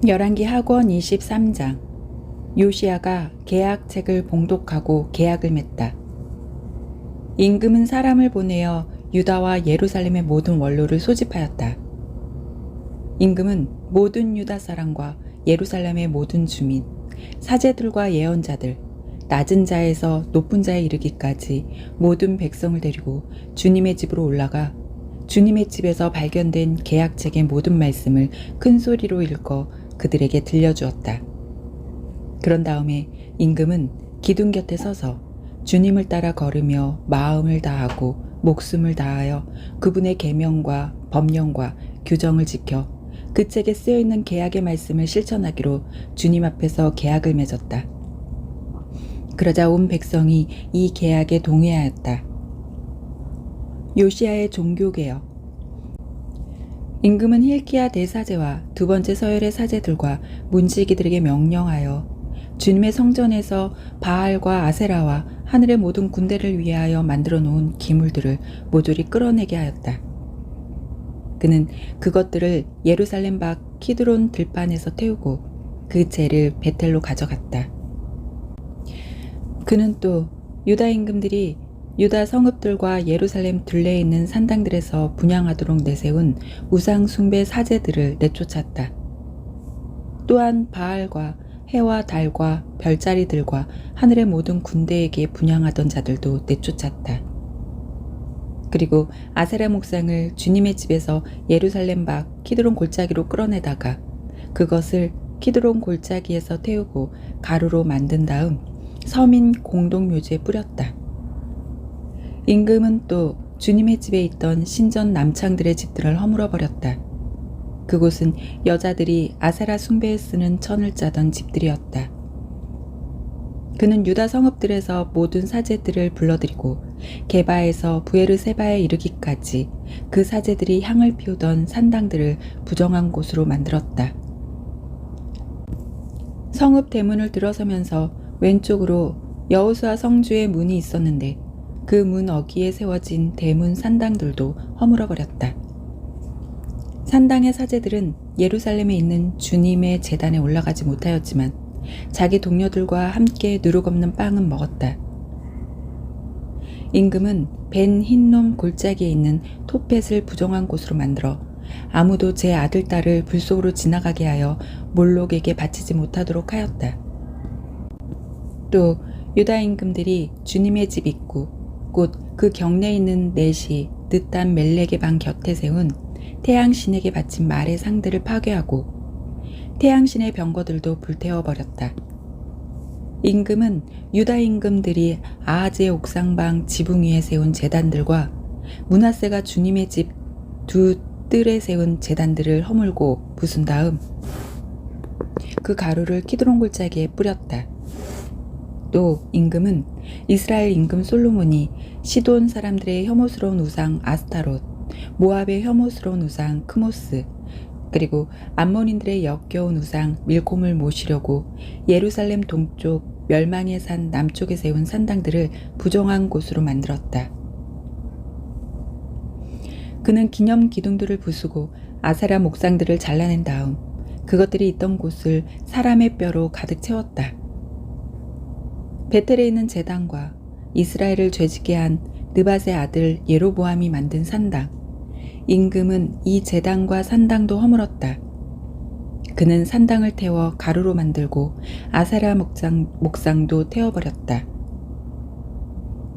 열왕기 하권 23장. 요시야가 계약책을 봉독하고 계약을 맺다. 임금은 사람을 보내어 유다와 예루살렘의 모든 원로를 소집하였다. 임금은 모든 유다 사람과 예루살렘의 모든 주민, 사제들과 예언자들, 낮은 자에서 높은 자에 이르기까지 모든 백성을 데리고 주님의 집으로 올라가 주님의 집에서 발견된 계약책의 모든 말씀을 큰 소리로 읽어 그들에게 들려주었다. 그런 다음에 임금은 기둥 곁에 서서 주님을 따라 걸으며 마음을 다하고 목숨을 다하여 그분의 계명과 법령과 규정을 지켜 그 책에 쓰여있는 계약의 말씀을 실천하기로 주님 앞에서 계약을 맺었다. 그러자 온 백성이 이 계약에 동의하였다. 요시야의 종교개혁. 임금은 hilki야 대사제와 두 번째 서열의 사제들과 문지기들에게 명령하여 주님의 성전에서 바알과 아세라와 하늘의 모든 군대를 위하여 만들어 놓은 기물들을 모조리 끌어내게 하였다. 그는 그것들을 예루살렘 밖 키드론 들판에서 태우고 그 재를 베텔로 가져갔다. 그는 또 유다 임금들이 유다 성읍들과 예루살렘 둘레에 있는 산당들에서 분향하도록 내세운 우상 숭배 사제들을 내쫓았다. 또한 바알과 해와 달과 별자리들과 하늘의 모든 군대에게 분향하던 자들도 내쫓았다. 그리고 아세라 목상을 주님의 집에서 예루살렘 밖 키드론 골짜기로 끌어내다가 그것을 키드론 골짜기에서 태우고 가루로 만든 다음 서민 공동묘지에 뿌렸다. 임금은 또 주님의 집에 있던 신전 남창들의 집들을 허물어버렸다. 그곳은 여자들이 아세라 숭배에 쓰는 천을 짜던 집들이었다. 그는 유다 성읍들에서 모든 사제들을 불러들이고 게바에서 부에르세바에 이르기까지 그 사제들이 향을 피우던 산당들을 부정한 곳으로 만들었다. 성읍 대문을 들어서면서 왼쪽으로 여호수아 성주의 문이 있었는데 그 문 어귀에 세워진 대문 산당들도 허물어버렸다. 산당의 사제들은 예루살렘에 있는 주님의 제단에 올라가지 못하였지만 자기 동료들과 함께 누룩없는 빵은 먹었다. 임금은 벤 흰놈 골짜기에 있는 토펫을 부정한 곳으로 만들어 아무도 제 아들 딸을 불 속으로 지나가게 하여 몰록에게 바치지 못하도록 하였다. 또 유다 임금들이 주님의 집 입구 곧 그 경내에 있는 넷이 느탄 멜렉의 방 곁에 세운 태양신에게 바친 말의 상들을 파괴하고 태양신의 병거들도 불태워버렸다. 임금은 유다 임금들이 아하즈의 옥상방 지붕 위에 세운 제단들과 므낫세가 주님의 집 두 뜰에 세운 제단들을 허물고 부순 다음 그 가루를 키드론 골짜기에 뿌렸다. 또 임금은 이스라엘 임금 솔로몬이 시돈 사람들의 혐오스러운 우상 아스타롯, 모압의 혐오스러운 우상 크모스, 그리고 암몬인들의 역겨운 우상 밀콤을 모시려고 예루살렘 동쪽 멸망의 산 남쪽에 세운 산당들을 부정한 곳으로 만들었다. 그는 기념 기둥들을 부수고 아세라 목상들을 잘라낸 다음 그것들이 있던 곳을 사람의 뼈로 가득 채웠다. 베텔에 있는 제단과 이스라엘을 죄지게 한 느밧의 아들 예로보암이 만든 산당, 임금은 이 제단과 산당도 허물었다. 그는 산당을 태워 가루로 만들고 아세라 목상도 태워버렸다.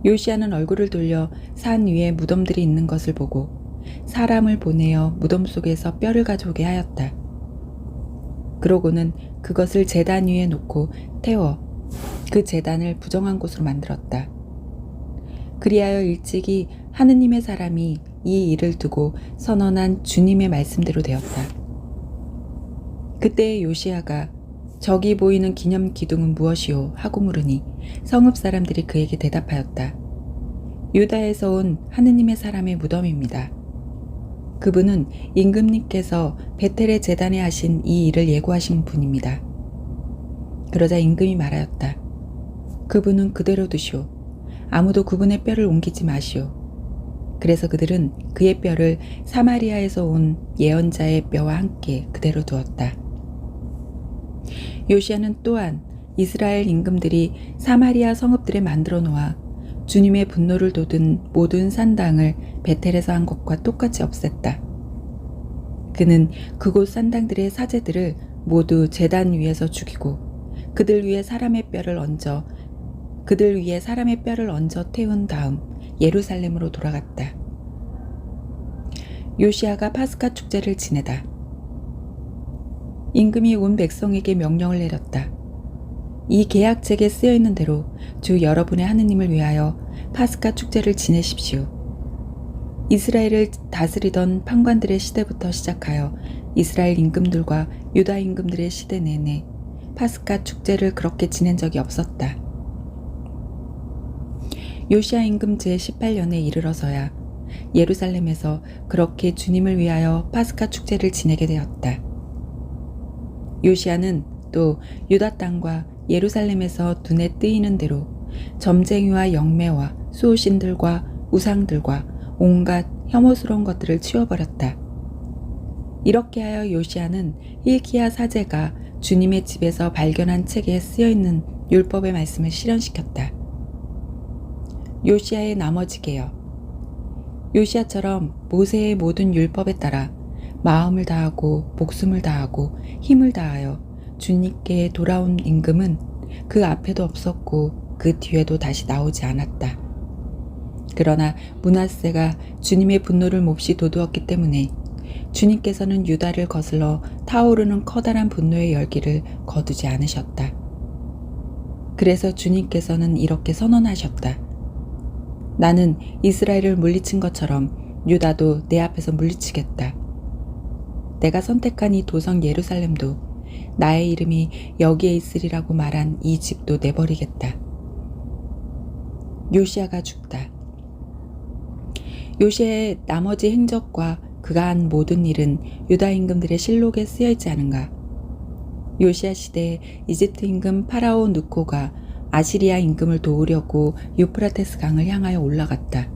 요시야는 얼굴을 돌려 산 위에 무덤들이 있는 것을 보고 사람을 보내어 무덤 속에서 뼈를 가져오게 하였다. 그러고는 그것을 제단 위에 놓고 태워 그 제단을 부정한 곳으로 만들었다. 그리하여 일찍이 하느님의 사람이 이 일을 두고 선언한 주님의 말씀대로 되었다. 그때 요시야가 저기 보이는 기념 기둥은 무엇이오 하고 물으니 성읍 사람들이 그에게 대답하였다. 유다에서 온 하느님의 사람의 무덤입니다. 그분은 임금님께서 베텔의 제단에 하신 이 일을 예고하신 분입니다. 그러자 임금이 말하였다. 그분은 그대로 두시오. 아무도 그분의 뼈를 옮기지 마시오. 그래서 그들은 그의 뼈를 사마리아에서 온 예언자의 뼈와 함께 그대로 두었다. 요시야는 또한 이스라엘 임금들이 사마리아 성읍들에 만들어 놓아 주님의 분노를 돋은 모든 산당을 베텔에서 한 것과 똑같이 없앴다. 그는 그곳 산당들의 사제들을 모두 제단 위에서 죽이고 그들 위에 사람의 뼈를 얹어 태운 다음 예루살렘으로 돌아갔다. 요시야가 파스카 축제를 지내다. 임금이 온 백성에게 명령을 내렸다. 이 계약책에 쓰여 있는 대로 주 여러분의 하느님을 위하여 파스카 축제를 지내십시오. 이스라엘을 다스리던 판관들의 시대부터 시작하여 이스라엘 임금들과 유다 임금들의 시대 내내 파스카 축제를 그렇게 지낸 적이 없었다. 요시야 임금 제18년에 이르러서야 예루살렘에서 그렇게 주님을 위하여 파스카 축제를 지내게 되었다. 요시야는 또 유다 땅과 예루살렘에서 눈에 띄는 대로 점쟁이와 영매와 수호신들과 우상들과 온갖 혐오스러운 것들을 치워버렸다. 이렇게 하여 요시야는 hilki야 사제가 주님의 집에서 발견한 책에 쓰여있는 율법의 말씀을 실현시켰다. 요시야의 나머지 계여. 요시야처럼 모세의 모든 율법에 따라 마음을 다하고 목숨을 다하고 힘을 다하여 주님께 돌아온 임금은 그 앞에도 없었고 그 뒤에도 다시 나오지 않았다. 그러나 므낫세가 주님의 분노를 몹시 돋우었기 때문에 주님께서는 유다를 거슬러 타오르는 커다란 분노의 열기를 거두지 않으셨다. 그래서 주님께서는 이렇게 선언하셨다. 나는 이스라엘을 물리친 것처럼 유다도 내 앞에서 물리치겠다. 내가 선택한 이 도성 예루살렘도 나의 이름이 여기에 있으리라고 말한 이 집도 내버리겠다. 요시야가 죽다. 요시야의 나머지 행적과 그가 한 모든 일은 유다 임금들의 실록에 쓰여있지 않은가. 요시야 시대에 이집트 임금 파라오 느코가 아시리아 임금을 도우려고 유프라테스 강을 향하여 올라갔다.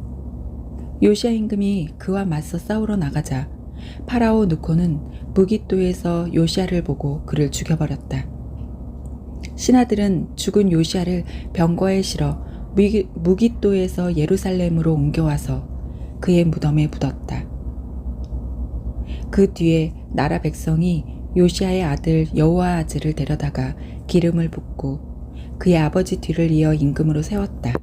요시야 임금이 그와 맞서 싸우러 나가자 파라오 느코는 무깃도에서 요시야를 보고 그를 죽여버렸다. 신하들은 죽은 요시야를 병거에 실어 무깃도에서 예루살렘으로 옮겨와서 그의 무덤에 묻었다. 그 뒤에 나라 백성이 요시야의 아들 여호아하즈를 데려다가 기름을 붓고 그의 아버지 뒤를 이어 임금으로 세웠다.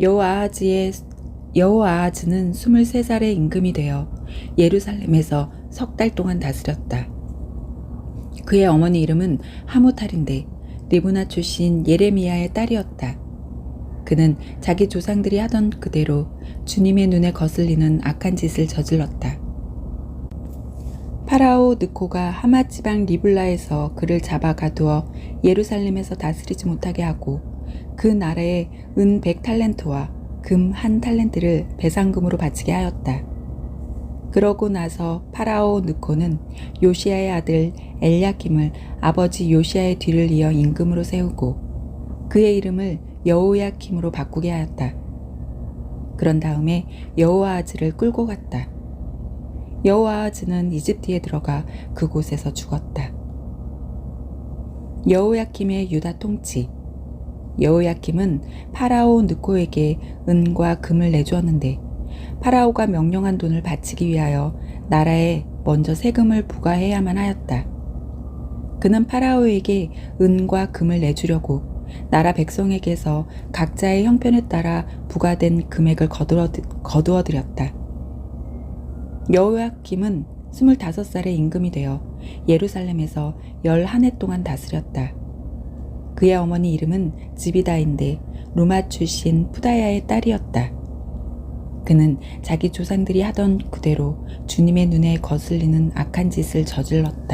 여호아하즈는 23살의 임금이 되어 예루살렘에서 석 달 동안 다스렸다. 그의 어머니 이름은 하무탈인데 리브나 출신 예레미야의 딸이었다. 그는 자기 조상들이 하던 그대로 주님의 눈에 거슬리는 악한 짓을 저질렀다. 파라오 느코가 하맛 지방 리블라에서 그를 잡아 가두어 예루살렘에서 다스리지 못하게 하고 그 나라에 은 100탈렌트와 금 1탈렌트를 배상금으로 바치게 하였다. 그러고 나서 파라오 느코는 요시야의 아들 엘야킴을 아버지 요시야의 뒤를 이어 임금으로 세우고 그의 이름을 여호야킴으로 바꾸게 하였다. 그런 다음에 여호아하즈를 끌고 갔다. 여호아하즈는 이집트에 들어가 그곳에서 죽었다. 여호야킴의 유다 통치. 여호야킴은 파라오 느코에게 은과 금을 내주었는데 파라오가 명령한 돈을 바치기 위하여 나라에 먼저 세금을 부과해야만 하였다. 그는 파라오에게 은과 금을 내주려고 나라 백성에게서 각자의 형편에 따라 부과된 금액을 거두어 드렸다. 여호야킴은 25살의 임금이 되어 예루살렘에서 11해 동안 다스렸다. 그의 어머니 이름은 지비다인데 루마 출신 푸다야의 딸이었다. 그는 자기 조상들이 하던 그대로 주님의 눈에 거슬리는 악한 짓을 저질렀다.